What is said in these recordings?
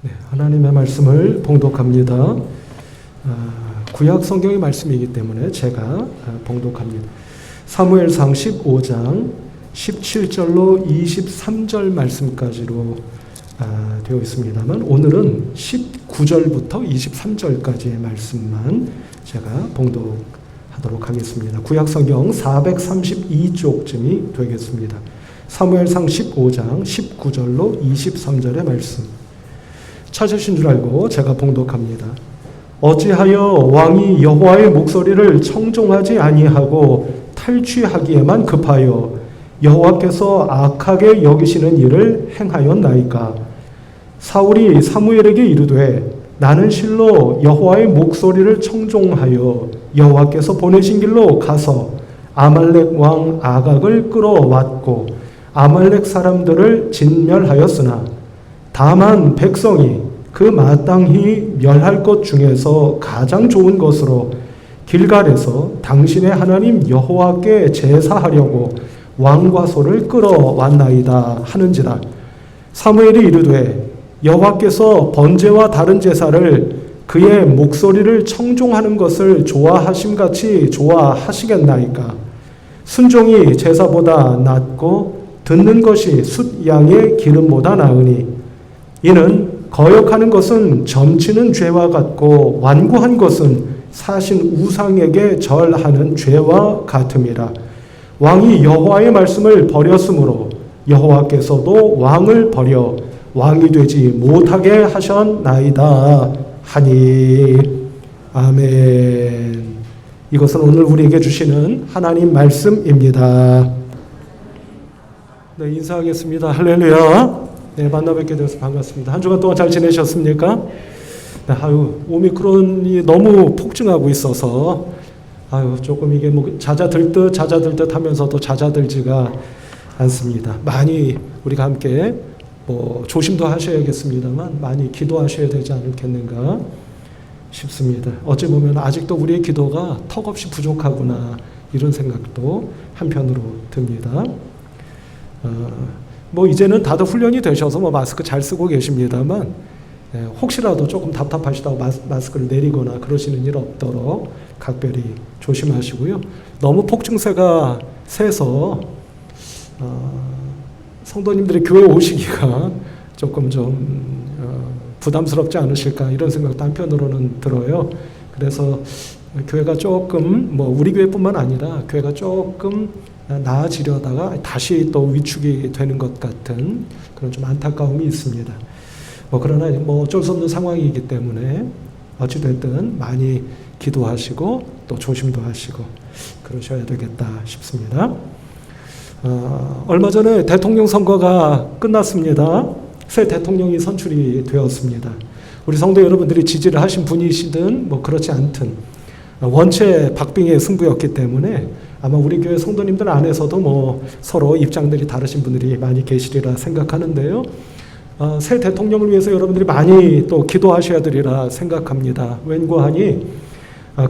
네, 하나님의 말씀을 봉독합니다. 구약 성경의 말씀이기 때문에 제가 봉독합니다. 사무엘상 15장 17절로 23절 말씀까지로 되어 있습니다만 오늘은 19절부터 23절까지의 말씀만 제가 봉독하도록 하겠습니다. 구약 성경 432쪽쯤이 되겠습니다. 사무엘상 15장 19절로 23절의 말씀 찾으신 줄 알고 제가 봉독합니다. 어찌하여 왕이 여호와의 목소리를 청종하지 아니하고 탈취하기에만 급하여 여호와께서 악하게 여기시는 일을 행하였나이까? 사울이 사무엘에게 이르되 나는 실로 여호와의 목소리를 청종하여 여호와께서 보내신 길로 가서 아말렉 왕 아각을 끌어왔고 아말렉 사람들을 진멸하였으나 다만 백성이 그 마땅히 멸할 것 중에서 가장 좋은 것으로 길갈에서 당신의 하나님 여호와께 제사하려고 왕과 소를 끌어왔나이다 하는지라. 사무엘이 이르되 여호와께서 번제와 다른 제사를 그의 목소리를 청종하는 것을 좋아하심같이 좋아하시겠나이까? 순종이 제사보다 낫고 듣는 것이 숫 양의 기름보다 나으니 이는 거역하는 것은 점치는 죄와 같고 완고한 것은 사신 우상에게 절하는 죄와 같음이라. 왕이 여호와의 말씀을 버렸으므로 여호와께서도 왕을 버려 왕이 되지 못하게 하셨나이다 하니. 아멘. 이것은 오늘 우리에게 주시는 하나님 말씀입니다. 네, 인사하겠습니다. 할렐루야. 네, 만나 뵙게 되어서 반갑습니다. 한 주간 동안 잘 지내셨습니까? 네, 오미크론이 너무 폭증하고 있어서 조금 이게 뭐 잦아들 듯 하면서도 잦아들지가 않습니다. 많이 우리가 함께 조심도 하셔야겠습니다만 많이 기도하셔야 되지 않겠는가 싶습니다. 어찌 보면 아직도 우리의 기도가 턱없이 부족하구나 이런 생각도 한편으로 듭니다. 이제는 다들 훈련이 되셔서 마스크 잘 쓰고 계십니다만 혹시라도 조금 답답하시다고 마스크를 내리거나 그러시는 일 없도록 각별히 조심하시고요. 너무 폭증세가 세서 성도님들이 교회 오시기가 조금 좀 부담스럽지 않으실까 이런 생각도 한편으로는 들어요. 그래서 교회가 조금 우리 교회뿐만 아니라 교회가 조금 나아지려다가 다시 또 위축이 되는 것 같은 그런 좀 안타까움이 있습니다. 그러나 어쩔 수 없는 상황이기 때문에 어찌됐든 많이 기도하시고 또 조심도 하시고 그러셔야 되겠다 싶습니다. 얼마 전에 대통령 선거가 끝났습니다. 새 대통령이 선출이 되었습니다. 우리 성도 여러분들이 지지를 하신 분이시든 그렇지 않든 원체 박빙의 승부였기 때문에 아마 우리 교회 성도님들 안에서도 서로 입장들이 다르신 분들이 많이 계시리라 생각하는데요. 새 대통령을 위해서 여러분들이 많이 또 기도하셔야 되리라 생각합니다. 왠고하니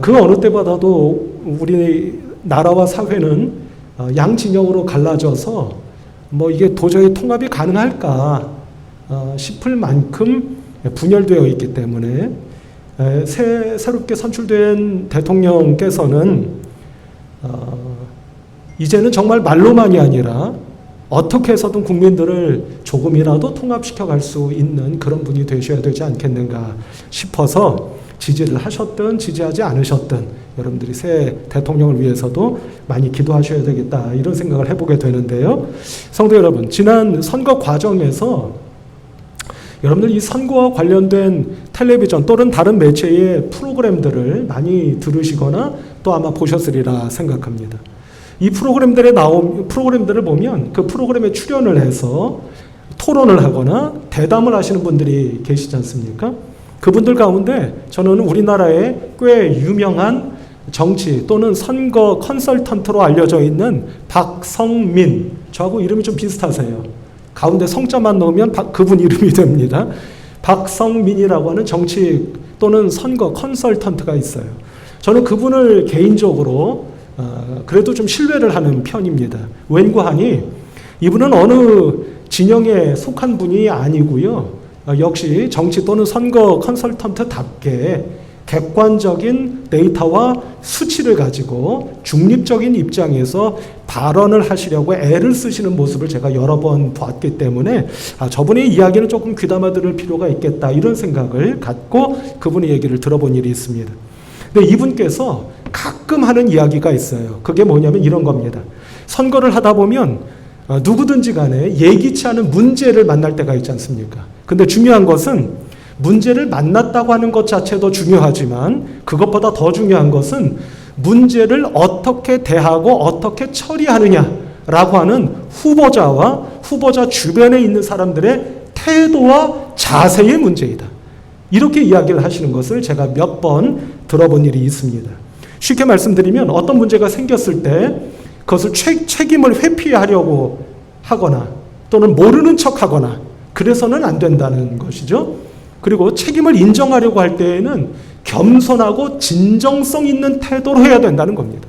그 어느 때보다도 우리 나라와 사회는 양 진영으로 갈라져서 이게 도저히 통합이 가능할까 싶을 만큼 분열되어 있기 때문에 새롭게 선출된 대통령께서는 이제는 정말 말로만이 아니라 어떻게 해서든 국민들을 조금이라도 통합시켜 갈 수 있는 그런 분이 되셔야 되지 않겠는가 싶어서 지지를 하셨든 지지하지 않으셨든 여러분들이 새 대통령을 위해서도 많이 기도하셔야 되겠다 이런 생각을 해보게 되는데요. 성도 여러분, 지난 선거 과정에서 여러분들 이 선거와 관련된 텔레비전 또는 다른 매체의 프로그램들을 많이 들으시거나 또 아마 보셨으리라 생각합니다. 이 프로그램들을 보면 그 프로그램에 출연을 해서 토론을 하거나 대담을 하시는 분들이 계시지 않습니까? 그분들 가운데 저는 우리나라의 꽤 유명한 정치 또는 선거 컨설턴트로 알려져 있는 박성민, 저하고 이름이 좀 비슷하세요. 가운데 성자만 넣으면 그분 이름이 됩니다. 박성민이라고 하는 정치 또는 선거 컨설턴트가 있어요. 저는 그분을 개인적으로 그래도 좀 신뢰를 하는 편입니다. 왠고하니 이분은 어느 진영에 속한 분이 아니고요. 역시 정치 또는 선거 컨설턴트답게 객관적인 데이터와 수치를 가지고 중립적인 입장에서 발언을 하시려고 애를 쓰시는 모습을 제가 여러 번 봤기 때문에 저분의 이야기는 조금 귀담아 들을 필요가 있겠다 이런 생각을 갖고 그분의 얘기를 들어본 일이 있습니다. 근데 이분께서 가끔 하는 이야기가 있어요. 그게 뭐냐면 이런 겁니다. 선거를 하다 보면 누구든지 간에 예기치 않은 문제를 만날 때가 있지 않습니까? 근데 중요한 것은 문제를 만났다고 하는 것 자체도 중요하지만 그것보다 더 중요한 것은 문제를 어떻게 대하고 어떻게 처리하느냐라고 하는 후보자와 후보자 주변에 있는 사람들의 태도와 자세의 문제이다. 이렇게 이야기를 하시는 것을 제가 몇 번 들어본 일이 있습니다. 쉽게 말씀드리면 어떤 문제가 생겼을 때 그것을 책임을 회피하려고 하거나 또는 모르는 척하거나 그래서는 안 된다는 것이죠. 그리고 책임을 인정하려고 할 때에는 겸손하고 진정성 있는 태도로 해야 된다는 겁니다.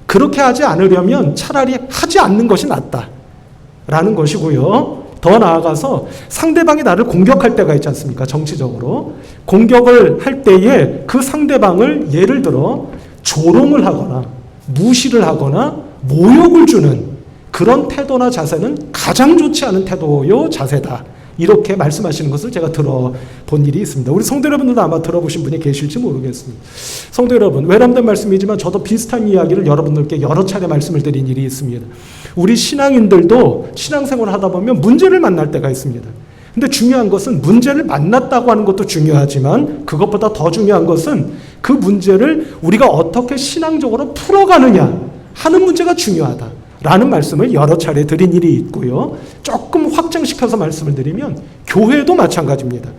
그렇게 하지 않으려면 차라리 하지 않는 것이 낫다라는 것이고요. 더 나아가서 상대방이 나를 공격할 때가 있지 않습니까? 정치적으로. 공격을 할 때에 그 상대방을 예를 들어 조롱을 하거나 무시를 하거나 모욕을 주는 그런 태도나 자세는 가장 좋지 않은 태도요 자세다. 이렇게 말씀하시는 것을 제가 들어본 일이 있습니다. 우리 성도 여러분들도 아마 들어보신 분이 계실지 모르겠습니다. 성도 여러분, 외람된 말씀이지만 저도 비슷한 이야기를 여러분들께 여러 차례 말씀을 드린 일이 있습니다. 우리 신앙인들도 신앙생활을 하다 보면 문제를 만날 때가 있습니다. 근데 중요한 것은 문제를 만났다고 하는 것도 중요하지만 그것보다 더 중요한 것은 그 문제를 우리가 어떻게 신앙적으로 풀어가느냐 하는 문제가 중요하다. 라는 말씀을 여러 차례 드린 일이 있고요. 조금 확장시켜서 말씀을 드리면 교회도 마찬가지입니다.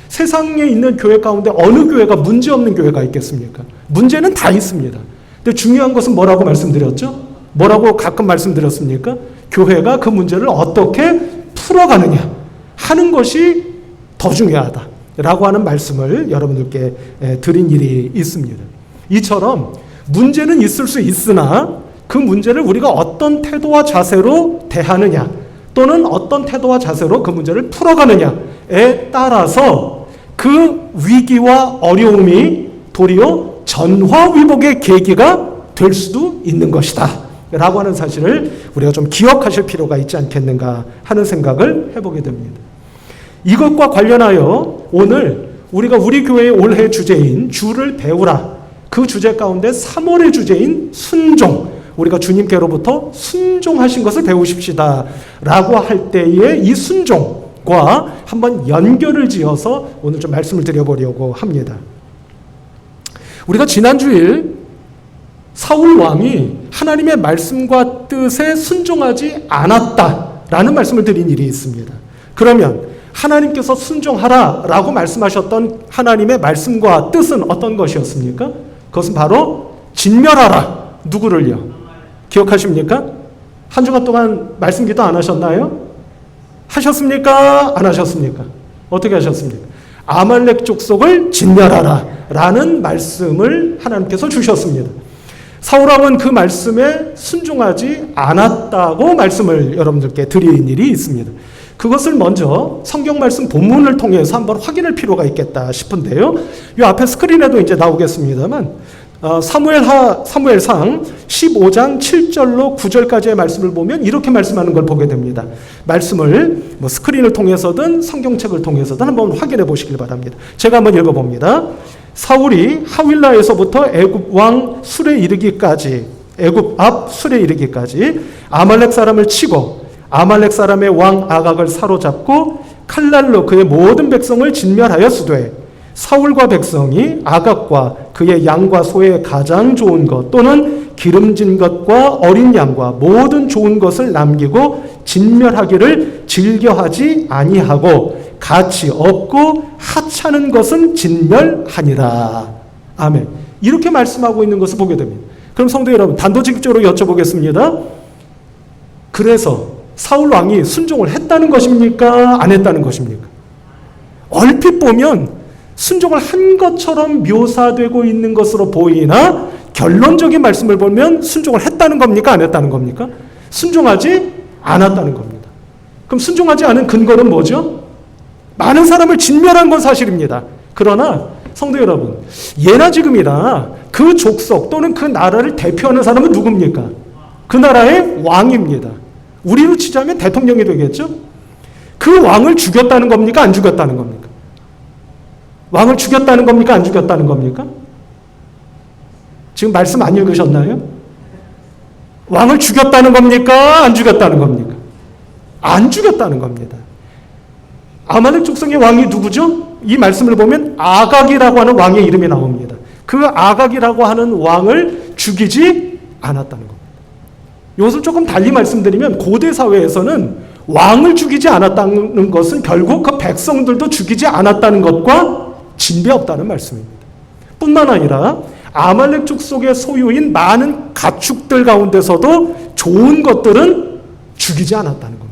세상에 있는 교회 가운데 어느 교회가 문제 없는 교회가 있겠습니까? 문제는 다 있습니다. 근데 중요한 것은 뭐라고 말씀드렸죠? 뭐라고 가끔 말씀드렸습니까? 교회가 그 문제를 어떻게 풀어가느냐 하는 것이 더 중요하다라고 하는 말씀을 여러분들께 드린 일이 있습니다. 이처럼 문제는 있을 수 있으나 그 문제를 우리가 어떤 태도와 자세로 대하느냐 또는 어떤 태도와 자세로 그 문제를 풀어가느냐에 따라서 그 위기와 어려움이 도리어 전화위복의 계기가 될 수도 있는 것이다 라고 하는 사실을 우리가 좀 기억하실 필요가 있지 않겠는가 하는 생각을 해보게 됩니다. 이것과 관련하여 오늘 우리가 우리 교회의 올해 주제인 주를 배우라 그 주제 가운데 3월의 주제인 순종 우리가 주님께로부터 순종하신 것을 배우십시다 라고 할 때에 이 순종과 한번 연결을 지어서 오늘 좀 말씀을 드려보려고 합니다. 우리가 지난주일 사울 왕이 하나님의 말씀과 뜻에 순종하지 않았다라는 말씀을 드린 일이 있습니다. 그러면 하나님께서 순종하라 라고 말씀하셨던 하나님의 말씀과 뜻은 어떤 것이었습니까? 그것은 바로 진멸하라. 누구를요? 기억하십니까? 한 주간 동안 말씀 기도 안 하셨나요? 하셨습니까? 안 하셨습니까? 어떻게 하셨습니까? 아말렉 족속을 진멸하라 라는 말씀을 하나님께서 주셨습니다. 사울왕은 그 말씀에 순종하지 않았다고 말씀을 여러분들께 드린 일이 있습니다. 그것을 먼저 성경 말씀 본문을 통해서 한번 확인할 필요가 있겠다 싶은데요. 이 앞에 스크린에도 이제 나오겠습니다만 사무엘상 15장 7절로 9절까지의 말씀을 보면 이렇게 말씀하는 걸 보게 됩니다. 말씀을 스크린을 통해서든 성경책을 통해서든 한번 확인해 보시길 바랍니다. 제가 한번 읽어봅니다. 사울이 하윌라에서부터 애굽 왕 술에 이르기까지 애굽 앞 술에 이르기까지 아말렉 사람을 치고 아말렉 사람의 왕 아각을 사로잡고 칼날로 그의 모든 백성을 진멸하였으되 사울과 백성이 아각과 그의 양과 소의 가장 좋은 것 또는 기름진 것과 어린 양과 모든 좋은 것을 남기고 진멸하기를 즐겨하지 아니하고 가치 없고 하찮은 것은 진멸하니라. 아멘. 이렇게 말씀하고 있는 것을 보게 됩니다. 그럼 성도 여러분 단도직입적으로 여쭤보겠습니다. 그래서 사울 왕이 순종을 했다는 것입니까? 안 했다는 것입니까? 얼핏 보면 순종을 한 것처럼 묘사되고 있는 것으로 보이나 결론적인 말씀을 보면 순종을 했다는 겁니까? 안 했다는 겁니까? 순종하지 않았다는 겁니다. 그럼 순종하지 않은 근거는 뭐죠? 많은 사람을 진멸한 건 사실입니다. 그러나 성도 여러분, 예나 지금이나 그 족속 또는 그 나라를 대표하는 사람은 누굽니까? 그 나라의 왕입니다. 우리로 치자면 대통령이 되겠죠? 그 왕을 죽였다는 겁니까? 안 죽였다는 겁니까? 왕을 죽였다는 겁니까? 안 죽였다는 겁니까? 지금 말씀 안 읽으셨나요? 왕을 죽였다는 겁니까? 안 죽였다는 겁니까? 안 죽였다는 겁니다. 아말렉 족속의 왕이 누구죠? 이 말씀을 보면 아각이라고 하는 왕의 이름이 나옵니다. 그 아각이라고 하는 왕을 죽이지 않았다는 겁니다. 이것을 조금 달리 말씀드리면 고대 사회에서는 왕을 죽이지 않았다는 것은 결국 그 백성들도 죽이지 않았다는 것과 진배 없다는 말씀입니다. 뿐만 아니라 아말렉 족속의 소유인 많은 가축들 가운데서도 좋은 것들은 죽이지 않았다는 겁니다.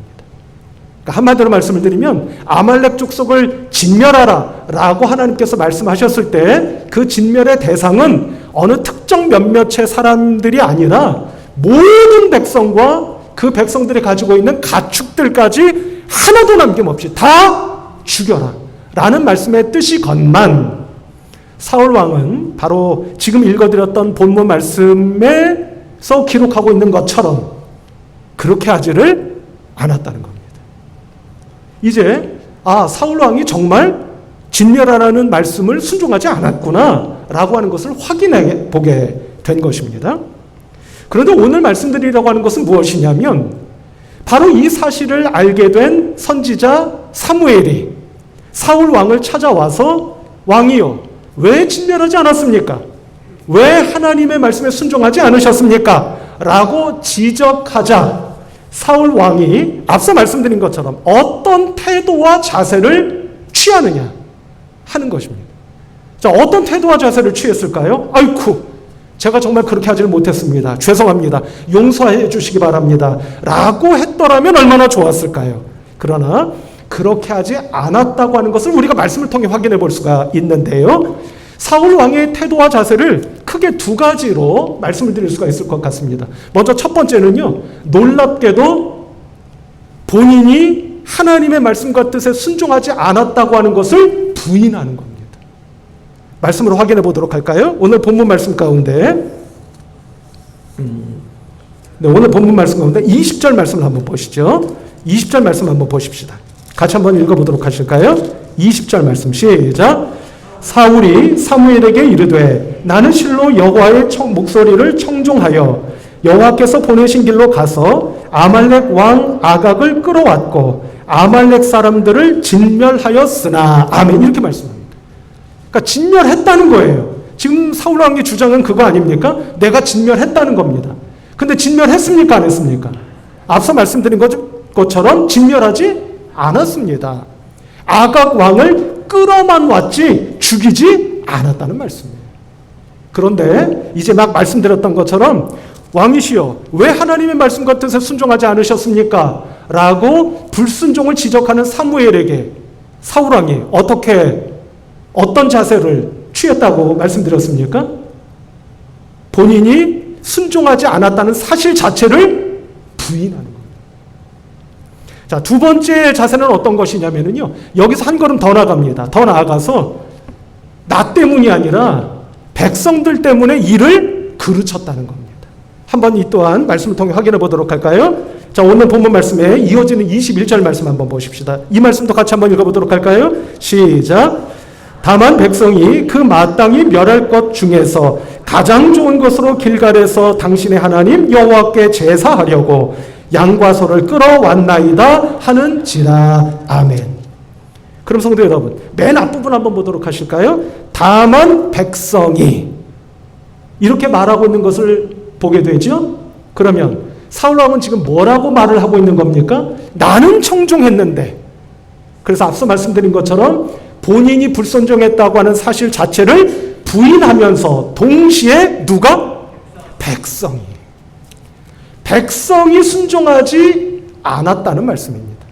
그러니까 한마디로 말씀을 드리면 아말렉 족속을 진멸하라 라고 하나님께서 말씀하셨을 때 그 진멸의 대상은 어느 특정 몇몇의 사람들이 아니라 모든 백성과 그 백성들이 가지고 있는 가축들까지 하나도 남김없이 다 죽여라 라는 말씀의 뜻이건만 사울 왕은 바로 지금 읽어드렸던 본문 말씀에서 기록하고 있는 것처럼 그렇게 하지를 않았다는 겁니다. 이제 사울 왕이 정말 진멸하라는 말씀을 순종하지 않았구나 라고 하는 것을 확인해 보게 된 것입니다. 그런데 오늘 말씀드리려고 하는 것은 무엇이냐면 바로 이 사실을 알게 된 선지자 사무엘이 사울 왕을 찾아와서 왕이요, 왜 진멸하지 않았습니까? 왜 하나님의 말씀에 순종하지 않으셨습니까? 라고 지적하자 사울 왕이 앞서 말씀드린 것처럼 어떤 태도와 자세를 취하느냐 하는 것입니다. 자, 어떤 태도와 자세를 취했을까요? 아이쿠, 제가 정말 그렇게 하지를 못했습니다. 죄송합니다. 용서해 주시기 바랍니다. 라고 했더라면 얼마나 좋았을까요? 그러나 그렇게 하지 않았다고 하는 것을 우리가 말씀을 통해 확인해 볼 수가 있는데요. 사울 왕의 태도와 자세를 크게 두 가지로 말씀을 드릴 수가 있을 것 같습니다. 먼저 첫 번째는요, 놀랍게도 본인이 하나님의 말씀과 뜻에 순종하지 않았다고 하는 것을 부인하는 겁니다. 말씀으로 확인해 보도록 할까요? 오늘 본문 말씀 가운데 오늘 본문 말씀 가운데 20절 말씀을 한번 보시죠. 20절 말씀 한번 보십시다. 같이 한번 읽어보도록 하실까요? 20절 말씀 시작. 사울이 사무엘에게 이르되 나는 실로 여호와의 목소리를 청종하여 여호와께서 보내신 길로 가서 아말렉 왕 아각을 끌어왔고 아말렉 사람들을 진멸하였으나 아멘 이렇게 말씀합니다. 그러니까 진멸했다는 거예요. 지금 사울 왕의 주장은 그거 아닙니까? 내가 진멸했다는 겁니다. 근데 진멸했습니까? 안 했습니까? 앞서 말씀드린 것처럼 진멸하지 않았습니다. 아각 왕을 끌어만 왔지 죽이지 않았다는 말씀이에요. 그런데 이제 막 말씀드렸던 것처럼 왕이시여 왜 하나님의 말씀과 뜻에 순종하지 않으셨습니까? 라고 불순종을 지적하는 사무엘에게 사울 왕이 어떤 자세를 취했다고 말씀드렸습니까? 본인이 순종하지 않았다는 사실 자체를 부인하는 겁니다. 자, 두 번째 자세는 어떤 것이냐면요, 여기서 한 걸음 더 나갑니다. 더 나아가서 나 때문이 아니라 백성들 때문에 일을 그르쳤다는 겁니다. 한번 이 또한 말씀을 통해 확인해 보도록 할까요? 자, 오늘 본문 말씀에 이어지는 21절 말씀 한번 보십시다. 이 말씀도 같이 한번 읽어보도록 할까요? 시작. 다만 백성이 그 마땅히 멸할 것 중에서 가장 좋은 것으로 길갈에서 당신의 하나님 여호와께 제사하려고 양과 소를 끌어왔나이다 하는지라. 아멘. 그럼 성도 여러분, 맨 앞부분 한번 보도록 하실까요? 다만 백성이 이렇게 말하고 있는 것을 보게 되죠. 그러면 사울 왕은 지금 뭐라고 말을 하고 있는 겁니까? 나는 청종했는데, 그래서 앞서 말씀드린 것처럼 본인이 불순종했다고 하는 사실 자체를 부인하면서 동시에 누가? 백성이 순종하지 않았다는 말씀입니다.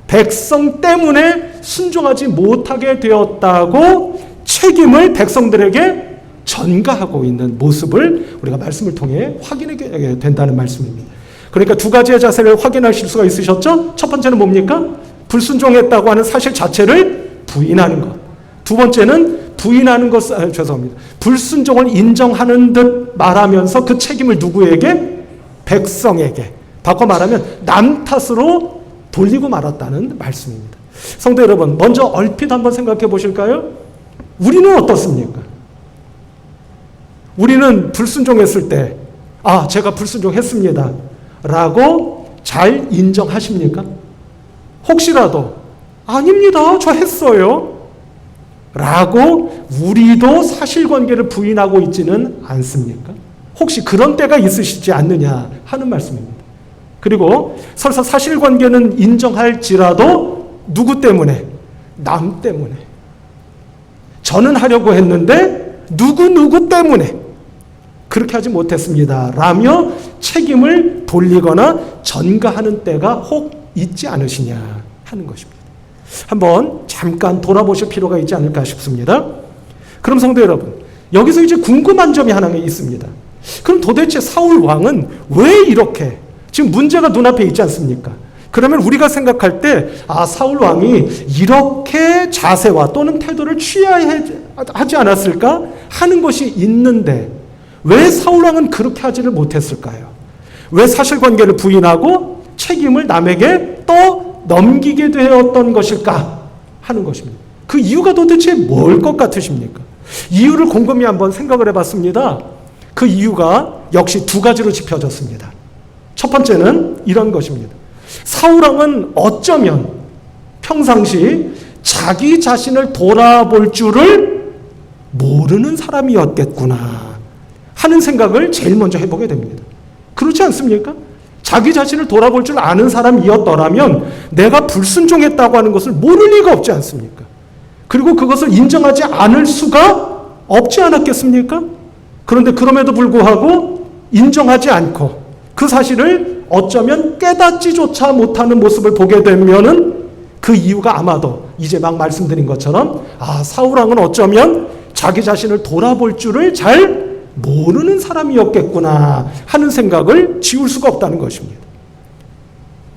백성 때문에 순종하지 못하게 되었다고 책임을 백성들에게 전가하고 있는 모습을 우리가 말씀을 통해 확인하게 된다는 말씀입니다. 그러니까 두 가지의 자세를 확인하실 수가 있으셨죠? 첫 번째는 뭡니까? 불순종했다고 하는 사실 자체를 부인하는 것. 두 번째는 부인하는 것, 죄송합니다. 불순종을 인정하는 듯 말하면서 그 책임을 누구에게? 백성에게. 바꿔 말하면 남 탓으로 돌리고 말았다는 말씀입니다. 성도 여러분, 먼저 얼핏 한번 생각해 보실까요? 우리는 어떻습니까? 우리는 불순종했을 때, 제가 불순종했습니다 라고 잘 인정하십니까? 혹시라도 아닙니다, 저 했어요 라고 우리도 사실관계를 부인하고 있지는 않습니까? 혹시 그런 때가 있으시지 않느냐 하는 말씀입니다. 그리고 설사 사실관계는 인정할지라도 누구 때문에? 남 때문에. 저는 하려고 했는데 누구 때문에 그렇게 하지 못했습니다 라며 책임을 돌리거나 전가하는 때가 혹 있지 않으시냐 하는 것입니다. 한번 잠깐 돌아보실 필요가 있지 않을까 싶습니다. 그럼 성도 여러분, 여기서 이제 궁금한 점이 하나 있습니다. 그럼 도대체 사울 왕은 왜 이렇게, 지금 문제가 눈앞에 있지 않습니까? 그러면 우리가 생각할 때 사울 왕이 이렇게 자세와 또는 태도를 취해야 하지 않았을까 하는 것이 있는데 왜 사울 왕은 그렇게 하지를 못했을까요? 왜 사실관계를 부인하고 책임을 남에게 또 넘기게 되었던 것일까 하는 것입니다. 그 이유가 도대체 뭘 것 같으십니까? 이유를 곰곰이 한번 생각을 해봤습니다. 그 이유가 역시 두 가지로 짚어졌습니다. 첫 번째는 이런 것입니다. 사울왕은 어쩌면 평상시 자기 자신을 돌아볼 줄을 모르는 사람이었겠구나 하는 생각을 제일 먼저 해보게 됩니다. 그렇지 않습니까? 자기 자신을 돌아볼 줄 아는 사람이었더라면 내가 불순종했다고 하는 것을 모를 리가 없지 않습니까? 그리고 그것을 인정하지 않을 수가 없지 않았겠습니까? 그런데 그럼에도 불구하고 인정하지 않고 그 사실을 어쩌면 깨닫지조차 못하는 모습을 보게 되면은 그 이유가 아마도 이제 막 말씀드린 것처럼 사울왕은 어쩌면 자기 자신을 돌아볼 줄을 잘 모르는 사람이었겠구나 하는 생각을 지울 수가 없다는 것입니다.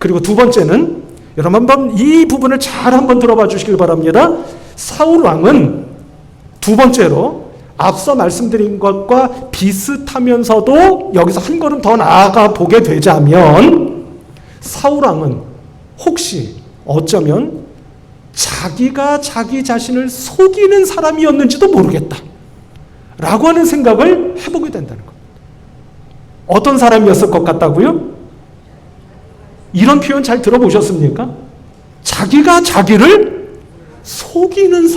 그리고 두 번째는 여러분 한번 이 부분을 잘 한번 들어봐 주시길 바랍니다. 사울왕은 두 번째로 앞서 말씀드린 것과 비슷하면서도 여기서 한 걸음 더 나아가 보게 되자면 사울왕은 혹시 어쩌면 자기가 자기 자신을 속이는 사람이었는지도 모르겠다 라고 하는 생각을 해보게 된다는 겁니다. 어떤 사람이었을 것 같다고요? 이런 표현 잘 들어보셨습니까? 자기가 자기를 속이는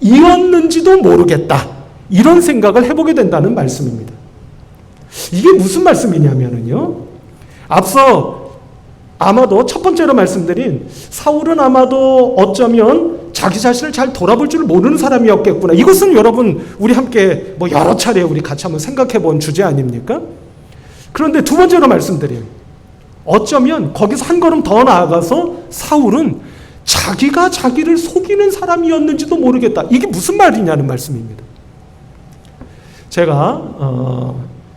사람이었는지도 모르겠다. 이런 생각을 해보게 된다는 말씀입니다. 이게 무슨 말씀이냐면요. 앞서 아마도 첫 번째로 말씀드린 사울은 아마도 어쩌면 자기 자신을 잘 돌아볼 줄 모르는 사람이었겠구나. 이것은 여러분 우리 함께 여러 차례 우리 같이 한번 생각해 본 주제 아닙니까? 그런데 두 번째로 말씀드린 어쩌면 거기서 한 걸음 더 나아가서 사울은 자기가 자기를 속이는 사람이었는지도 모르겠다. 이게 무슨 말이냐는 말씀입니다. 제가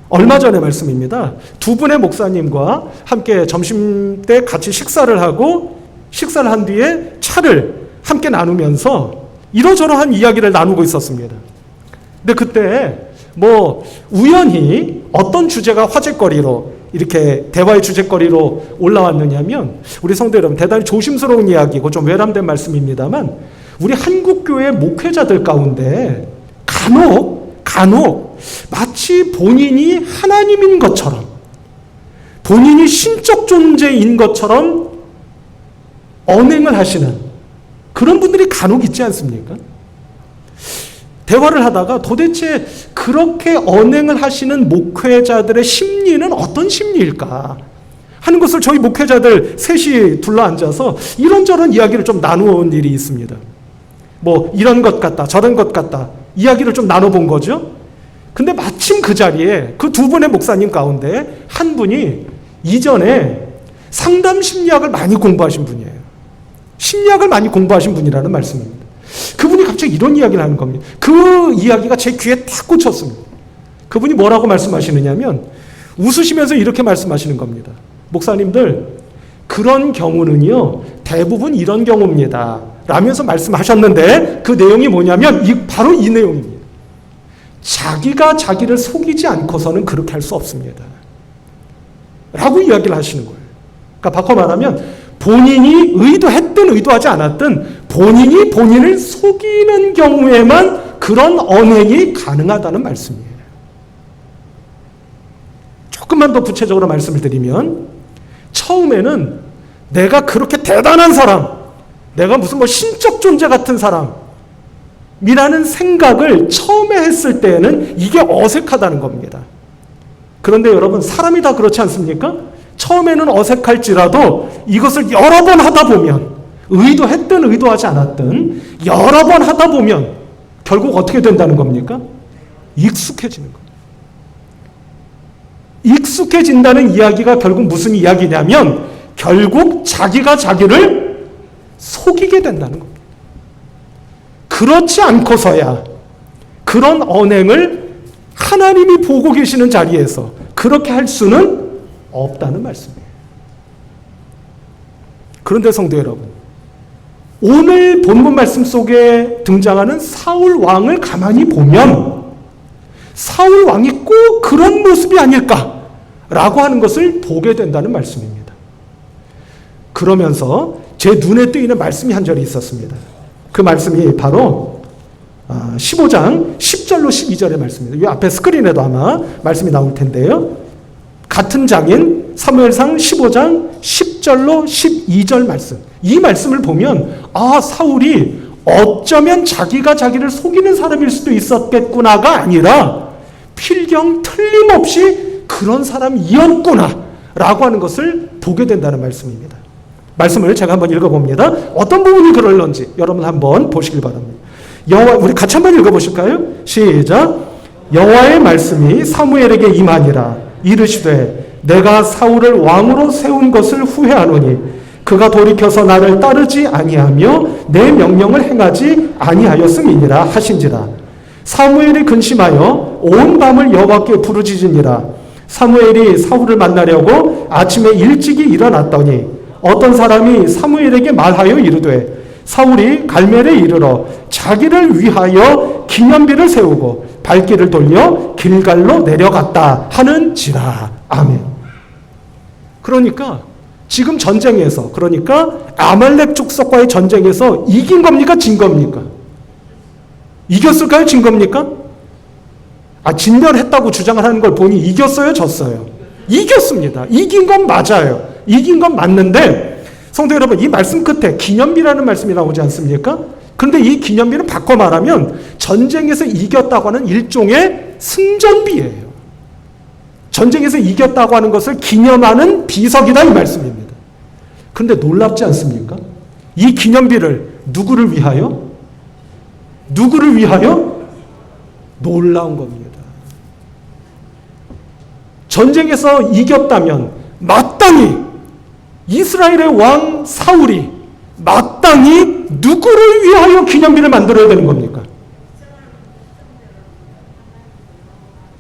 얼마 전의 말씀입니다. 두 분의 목사님과 함께 점심때 같이 식사를 한 뒤에 차를 함께 나누면서 이러저러한 이야기를 나누고 있었습니다. 근데 그때 우연히 어떤 주제가 화제거리로 이렇게 대화의 주제거리로 올라왔느냐면 우리 성도 여러분 대단히 조심스러운 이야기고 좀 외람된 말씀입니다만 우리 한국교회 목회자들 가운데 간혹 마치 본인이 하나님인 것처럼 본인이 신적 존재인 것처럼 언행을 하시는 그런 분들이 간혹 있지 않습니까? 대화를 하다가 도대체 그렇게 언행을 하시는 목회자들의 심리는 어떤 심리일까 하는 것을 저희 목회자들 셋이 둘러앉아서 이런저런 이야기를 좀 나누어온 일이 있습니다. 이런 것 같다 저런 것 같다 이야기를 좀 나눠본 거죠. 근데 마침 그 자리에 그 두 분의 목사님 가운데 한 분이 이전에 상담 심리학을 많이 공부하신 분이에요. 심리학을 많이 공부하신 분이라는 말씀입니다. 그분이 갑자기 이런 이야기를 하는 겁니다. 그 이야기가 제 귀에 탁 꽂혔습니다. 그분이 뭐라고 말씀하시느냐면 웃으시면서 이렇게 말씀하시는 겁니다. 목사님들, 그런 경우는요, 대부분 이런 경우입니다. 라면서 말씀하셨는데 그 내용이 뭐냐면 바로 이 내용입니다. 자기가 자기를 속이지 않고서는 그렇게 할 수 없습니다. 라고 이야기를 하시는 거예요. 그러니까 바꿔 말하면 본인이 의도했든 의도하지 않았든 본인이 본인을 속이는 경우에만 그런 언행이 가능하다는 말씀이에요. 조금만 더 구체적으로 말씀을 드리면 처음에는 내가 그렇게 대단한 사람, 내가 무슨 신적 존재 같은 사람이라는 생각을 처음에 했을 때에는 이게 어색하다는 겁니다. 그런데 여러분, 사람이 다 그렇지 않습니까? 처음에는 어색할지라도 이것을 여러 번 하다 보면, 의도했든 의도하지 않았든 여러 번 하다 보면 결국 어떻게 된다는 겁니까? 익숙해지는 겁니다. 익숙해진다는 이야기가 결국 무슨 이야기냐면 결국 자기가 자기를 속이게 된다는 겁니다. 그렇지 않고서야 그런 언행을 하나님이 보고 계시는 자리에서 그렇게 할 수는 없다는 말씀이에요. 그런데 성도 여러분, 오늘 본문 말씀 속에 등장하는 사울 왕을 가만히 보면 사울 왕이 꼭 그런 모습이 아닐까라고 하는 것을 보게 된다는 말씀입니다. 그러면서 제 눈에 띄는 말씀이 한 절이 있었습니다. 그 말씀이 바로 15장 10절로 12절의 말씀입니다. 이 앞에 스크린에도 아마 말씀이 나올 텐데요. 같은 장인 사무엘상 15장 10절로 12절 말씀. 이 말씀을 보면 사울이 어쩌면 자기가 자기를 속이는 사람일 수도 있었겠구나가 아니라 필경 틀림없이 그런 사람이었구나 라고 하는 것을 보게 된다는 말씀입니다. 말씀을 제가 한번 읽어봅니다. 어떤 부분이 그럴런지 여러분 한번 보시길 바랍니다. 우리 같이 한번 읽어보실까요? 시작. 여호와의 말씀이 사무엘에게 임하니라. 이르시되 내가 사울을 왕으로 세운 것을 후회하노니 그가 돌이켜서 나를 따르지 아니하며 내 명령을 행하지 아니하였음이니라 하신지라. 사무엘이 근심하여 온 밤을 여호와께 부르짖으니라. 사무엘이 사울을 만나려고 아침에 일찍이 일어났더니 어떤 사람이 사무엘에게 말하여 이르되 사울이 갈멜에 이르러 자기를 위하여 기념비를 세우고 발길을 돌려 길갈로 내려갔다 하는지라. 아멘. 그러니까 지금 전쟁에서, 그러니까 아말렉 족속과의 전쟁에서 이긴 겁니까? 진 겁니까? 이겼을까요? 진 겁니까? 진멸했다고 주장을 하는 걸 보니 이겼어요? 졌어요? 이겼습니다. 이긴 건 맞아요. 이긴 건 맞는데 성도 여러분, 이 말씀 끝에 기념비라는 말씀이 나오지 않습니까? 그런데 이 기념비는 바꿔 말하면 전쟁에서 이겼다고 하는 일종의 승전비예요. 전쟁에서 이겼다고 하는 것을 기념하는 비석이다 이 말씀입니다. 그런데 놀랍지 않습니까? 이 기념비를 누구를 위하여? 누구를 위하여? 놀라운 겁니다. 전쟁에서 이겼다면 마땅히 이스라엘의 왕 사울이 마땅히 누구를 위하여 기념비를 만들어야 되는 겁니까?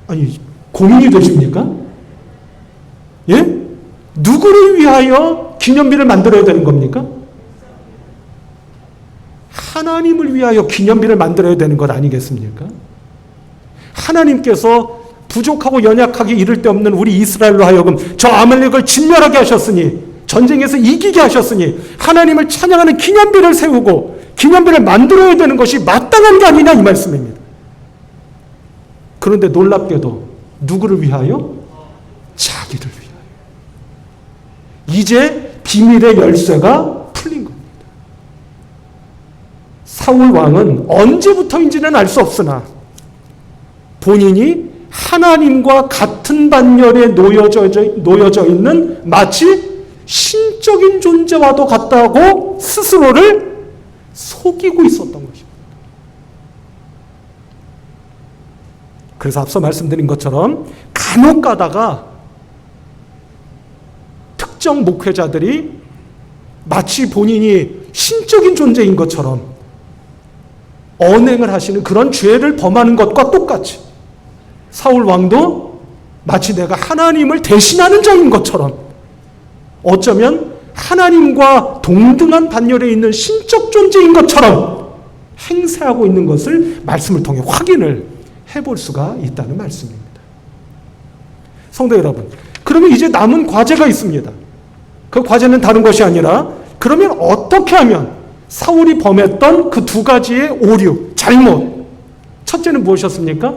아니, 고민이 되십니까? 예? 누구를 위하여 기념비를 만들어야 되는 겁니까? 하나님을 위하여 기념비를 만들어야 되는 것 아니겠습니까? 하나님께서 부족하고 연약하게 이를 데 없는 우리 이스라엘로 하여금 저 아말렉을 진멸하게 하셨으니, 전쟁에서 이기게 하셨으니 하나님을 찬양하는 기념비를 세우고 기념비를 만들어야 되는 것이 마땅한 게 아니냐 이 말씀입니다. 그런데 놀랍게도 누구를 위하여? 자기를 위하여. 이제 비밀의 열쇠가 풀린 겁니다. 사울 왕은 언제부터인지는 알 수 없으나 본인이 하나님과 같은 반열에 놓여져 있는 마치 신적인 존재와도 같다고 스스로를 속이고 있었던 것입니다. 그래서 앞서 말씀드린 것처럼 간혹 가다가 특정 목회자들이 마치 본인이 신적인 존재인 것처럼 언행을 하시는 그런 죄를 범하는 것과 똑같이 사울 왕도 마치 내가 하나님을 대신하는 자인 것처럼 어쩌면 하나님과 동등한 반열에 있는 신적 존재인 것처럼 행세하고 있는 것을 말씀을 통해 확인을 해볼 수가 있다는 말씀입니다. 성도 여러분, 그러면 이제 남은 과제가 있습니다. 그 과제는 다른 것이 아니라 그러면 어떻게 하면 사울이 범했던 그 두 가지의 오류, 잘못, 첫째는 무엇이었습니까?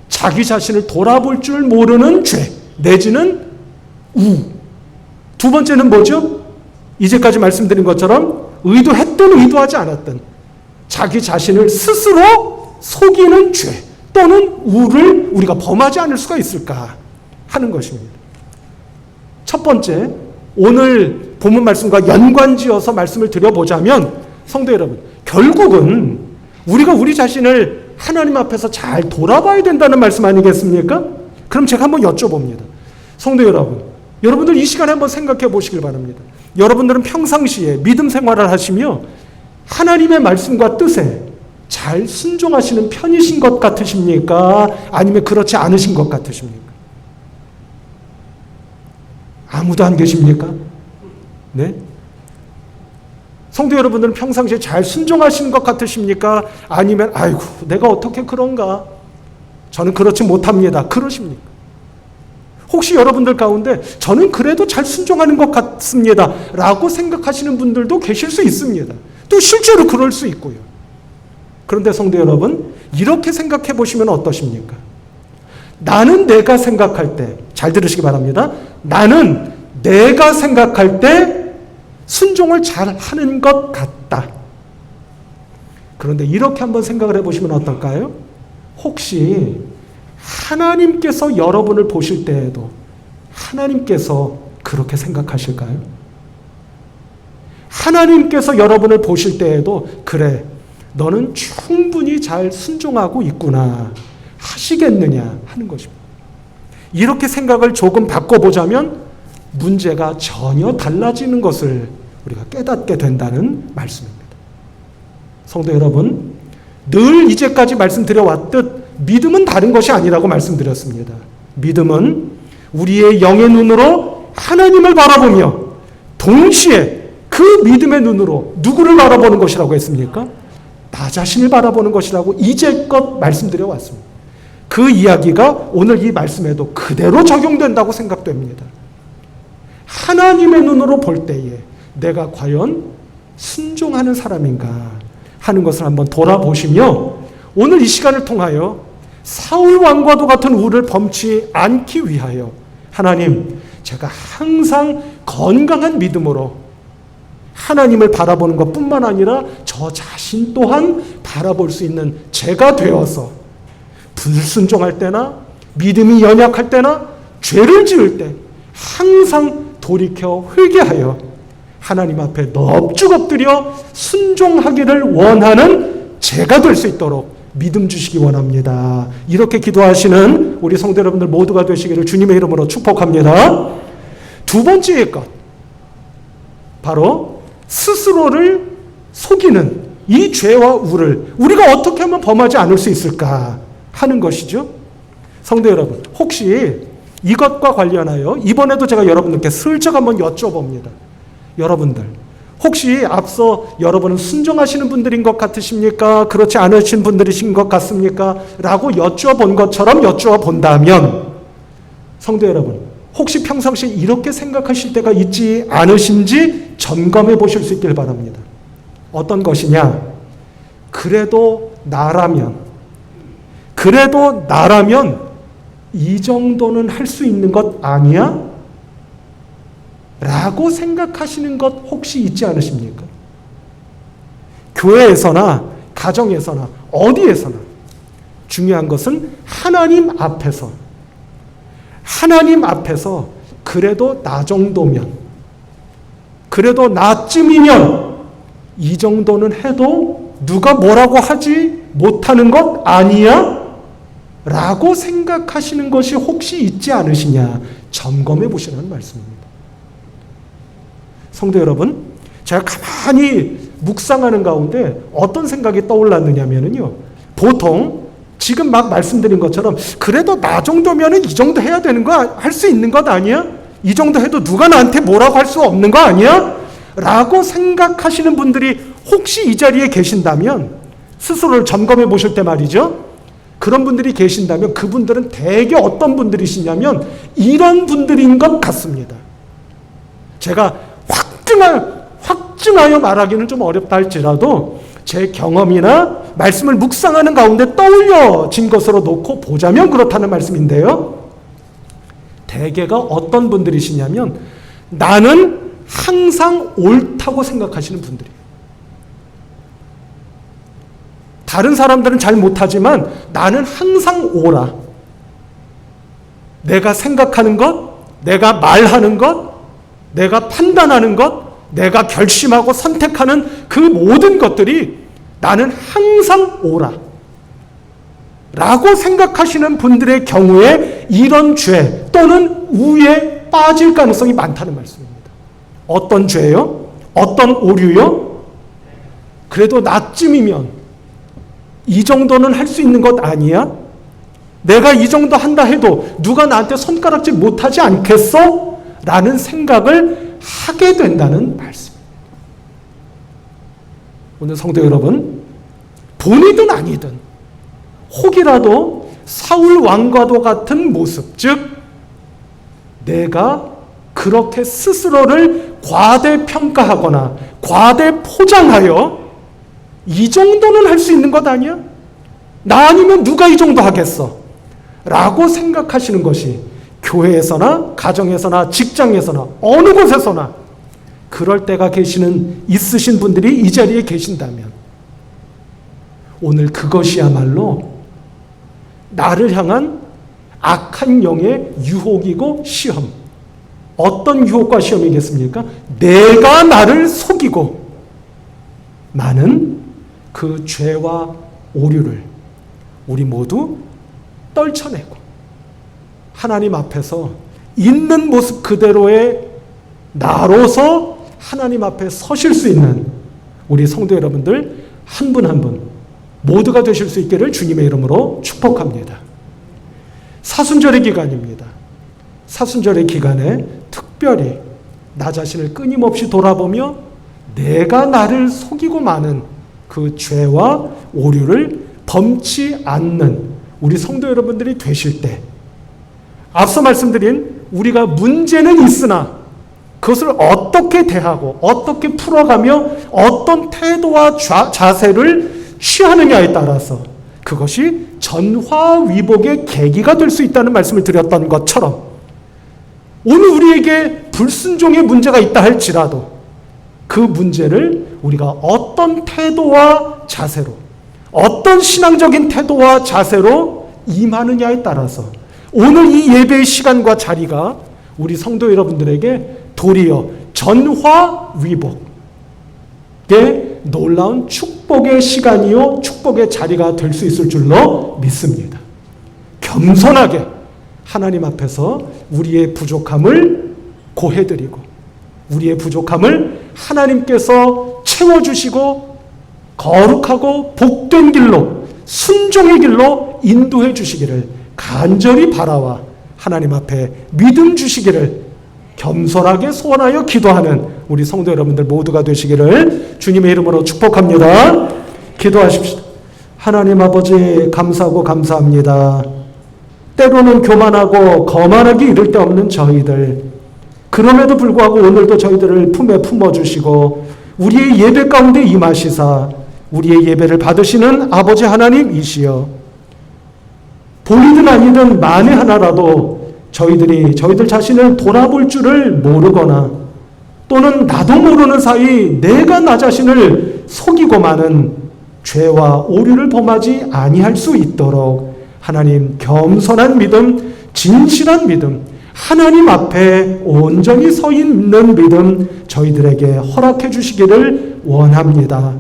자기 자신을 돌아볼 줄 모르는 죄 내지는 두 번째는 뭐죠? 이제까지 말씀드린 것처럼 의도했든 의도하지 않았든 자기 자신을 스스로 속이는 죄 또는 우를 우리가 범하지 않을 수가 있을까 하는 것입니다. 첫 번째, 오늘 본문 말씀과 연관지어서 말씀을 드려보자면 성도 여러분, 결국은 우리가 우리 자신을 하나님 앞에서 잘 돌아봐야 된다는 말씀 아니겠습니까? 그럼 제가 한번 여쭤봅니다. 성도 여러분, 여러분들 이 시간에 한번 생각해 보시길 바랍니다. 여러분들은 평상시에 믿음 생활을 하시며 하나님의 말씀과 뜻에 잘 순종하시는 편이신 것 같으십니까? 아니면 그렇지 않으신 것 같으십니까? 아무도 안 계십니까? 네? 성도 여러분들은 평상시에 잘 순종하시는 것 같으십니까? 아니면 아이고 내가 어떻게 그런가? 저는 그렇지 못합니다. 그러십니까? 혹시 여러분들 가운데 저는 그래도 잘 순종하는 것 같습니다 라고 생각하시는 분들도 계실 수 있습니다. 또 실제로 그럴 수 있고요. 그런데 성도 여러분, 이렇게 생각해 보시면 어떠십니까? 나는 내가 생각할 때, 잘 들으시기 바랍니다. 나는 내가 생각할 때 순종을 잘 하는 것 같다. 그런데 이렇게 한번 생각을 해보시면 어떨까요? 혹시 하나님께서 여러분을 보실 때에도 하나님께서 그렇게 생각하실까요? 하나님께서 여러분을 보실 때에도 그래, 너는 충분히 잘 순종하고 있구나 하시겠느냐 하는 것입니다. 이렇게 생각을 조금 바꿔보자면 문제가 전혀 달라지는 것을 우리가 깨닫게 된다는 말씀입니다. 성도 여러분, 늘 이제까지 말씀드려왔듯 믿음은 다른 것이 아니라고 말씀드렸습니다. 믿음은 우리의 영의 눈으로 하나님을 바라보며 동시에 그 믿음의 눈으로 누구를 바라보는 것이라고 했습니까? 나 자신을 바라보는 것이라고 이제껏 말씀드려왔습니다. 그 이야기가 오늘 이 말씀에도 그대로 적용된다고 생각됩니다. 하나님의 눈으로 볼 때에 내가 과연 순종하는 사람인가 하는 것을 한번 돌아보시며 오늘 이 시간을 통하여 사울 왕과도 같은 우를 범치 않기 위하여 하나님, 제가 항상 건강한 믿음으로 하나님을 바라보는 것뿐만 아니라 저 자신 또한 바라볼 수 있는 제가 되어서 불순종할 때나 믿음이 연약할 때나 죄를 지을 때 항상 돌이켜 회개하여 하나님 앞에 넙죽 엎드려 순종하기를 원하는 제가 될 수 있도록 믿음 주시기 원합니다. 이렇게 기도하시는 우리 성도 여러분들 모두가 되시기를 주님의 이름으로 축복합니다. 두 번째의 것, 바로 스스로를 속이는 이 죄와 우를 우리가 어떻게 하면 범하지 않을 수 있을까 하는 것이죠. 성도 여러분, 혹시 이것과 관련하여 이번에도 제가 여러분들께 슬쩍 한번 여쭤봅니다. 여러분들, 혹시 앞서 여러분은 순종하시는 분들인 것 같으십니까? 그렇지 않으신 분들이신 것 같습니까? 라고 여쭤본 것처럼 여쭤본다면 성도 여러분, 혹시 평상시에 이렇게 생각하실 때가 있지 않으신지 점검해 보실 수 있길 바랍니다. 어떤 것이냐? 그래도 나라면 이 정도는 할 수 있는 것 아니야? 라고 생각하시는 것 혹시 있지 않으십니까? 교회에서나 가정에서나 어디에서나 중요한 것은 하나님 앞에서 그래도 나 정도면, 그래도 나쯤이면 이 정도는 해도 누가 뭐라고 하지 못하는 것 아니야? 라고 생각하시는 것이 혹시 있지 않으시냐 점검해 보시라는 말씀입니다. 성도 여러분, 제가 가만히 묵상하는 가운데 어떤 생각이 떠올랐느냐면요, 보통 지금 막 말씀드린 것처럼 그래도 나 정도면 이 정도 해야 되는 거, 할 수 있는 것 아니야? 이 정도 해도 누가 나한테 뭐라고 할 수 없는 거 아니야? 라고 생각하시는 분들이 혹시 이 자리에 계신다면, 스스로를 점검해 보실 때 말이죠. 그런 분들이 계신다면 그분들은 대개 어떤 분들이시냐면 이런 분들인 것 같습니다. 제가 확증하여 말하기는 좀 어렵다 할지라도 제 경험이나 말씀을 묵상하는 가운데 떠올려진 것으로 놓고 보자면 그렇다는 말씀인데요. 대개가 어떤 분들이시냐면 나는 항상 옳다고 생각하시는 분들이에요. 다른 사람들은 잘 못하지만 나는 항상 옳아. 내가 생각하는 것, 내가 말하는 것, 내가 판단하는 것, 내가 결심하고 선택하는 그 모든 것들이 나는 항상 옳아. 라고 생각하시는 분들의 경우에 이런 죄 또는 우에 빠질 가능성이 많다는 말씀입니다. 어떤 죄요? 어떤 오류요? 그래도 나쯤이면 이 정도는 할 수 있는 것 아니야? 내가 이 정도 한다 해도 누가 나한테 손가락질 못하지 않겠어? 라는 생각을 하게 된다는 말씀입니다. 오늘 성도 여러분, 본이든 아니든 혹이라도 사울 왕과도 같은 모습, 즉 내가 그렇게 스스로를 과대평가하거나 과대포장하여 이 정도는 할 수 있는 것 아니야? 나 아니면 누가 이 정도 하겠어? 라고 생각하시는 것이 교회에서나 가정에서나 직장에서나 어느 곳에서나 그럴 때가 있으신 분들이 이 자리에 계신다면 오늘 그것이야말로 나를 향한 악한 영의 유혹이고 시험. 어떤 유혹과 시험이겠습니까? 내가 나를 속이고 많은 그 죄와 오류를 우리 모두 떨쳐내고 하나님 앞에서 있는 모습 그대로의 나로서 하나님 앞에 서실 수 있는 우리 성도 여러분들 한 분 한 분 모두가 되실 수 있기를 주님의 이름으로 축복합니다. 사순절의 기간입니다. 사순절의 기간에 특별히 나 자신을 끊임없이 돌아보며 내가 나를 속이고 마는 그 죄와 오류를 범치 않는 우리 성도 여러분들이 되실 때 앞서 말씀드린 우리가 문제는 있으나 그것을 어떻게 대하고 어떻게 풀어가며 어떤 태도와 자세를 취하느냐에 따라서 그것이 전화위복의 계기가 될 수 있다는 말씀을 드렸던 것처럼 오늘 우리에게 불순종의 문제가 있다 할지라도 그 문제를 우리가 어떤 태도와 자세로 어떤 신앙적인 태도와 자세로 임하느냐에 따라서 오늘 이 예배의 시간과 자리가 우리 성도 여러분들에게 도리어 전화위복의 놀라운 축복의 시간이요 축복의 자리가 될 수 있을 줄로 믿습니다. 겸손하게 하나님 앞에서 우리의 부족함을 고해드리고 우리의 부족함을 하나님께서 채워주시고 거룩하고 복된 길로 순종의 길로 인도해 주시기를 간절히 바라와 하나님 앞에 믿음 주시기를 겸손하게 소원하여 기도하는 우리 성도 여러분들 모두가 되시기를 주님의 이름으로 축복합니다. 기도하십시오. 하나님 아버지 감사하고 감사합니다. 때로는 교만하고 거만하기 이를 데 없는 저희들 그럼에도 불구하고 오늘도 저희들을 품에 품어주시고 우리의 예배 가운데 임하시사 우리의 예배를 받으시는 아버지 하나님이시여 본이든 아니든 만에 하나라도 저희들 자신을 돌아볼 줄을 모르거나 또는 나도 모르는 사이 내가 나 자신을 속이고 마는 죄와 오류를 범하지 아니할 수 있도록 하나님 겸손한 믿음, 진실한 믿음, 하나님 앞에 온전히 서 있는 믿음 저희들에게 허락해 주시기를 원합니다.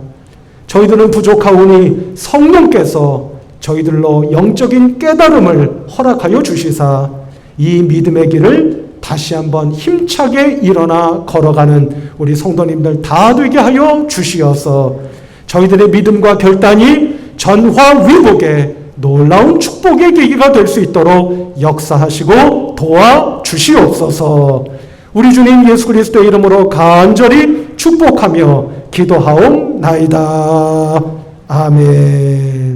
저희들은 부족하오니 성령께서 저희들로 영적인 깨달음을 허락하여 주시사 이 믿음의 길을 다시 한번 힘차게 일어나 걸어가는 우리 성도님들 다 되게 하여 주시어서 저희들의 믿음과 결단이 전화위복의 놀라운 축복의 계기가 될 수 있도록 역사하시고 도와주시옵소서. 우리 주님 예수 그리스도의 이름으로 간절히 축복하며 기도하옵나이다. 아멘.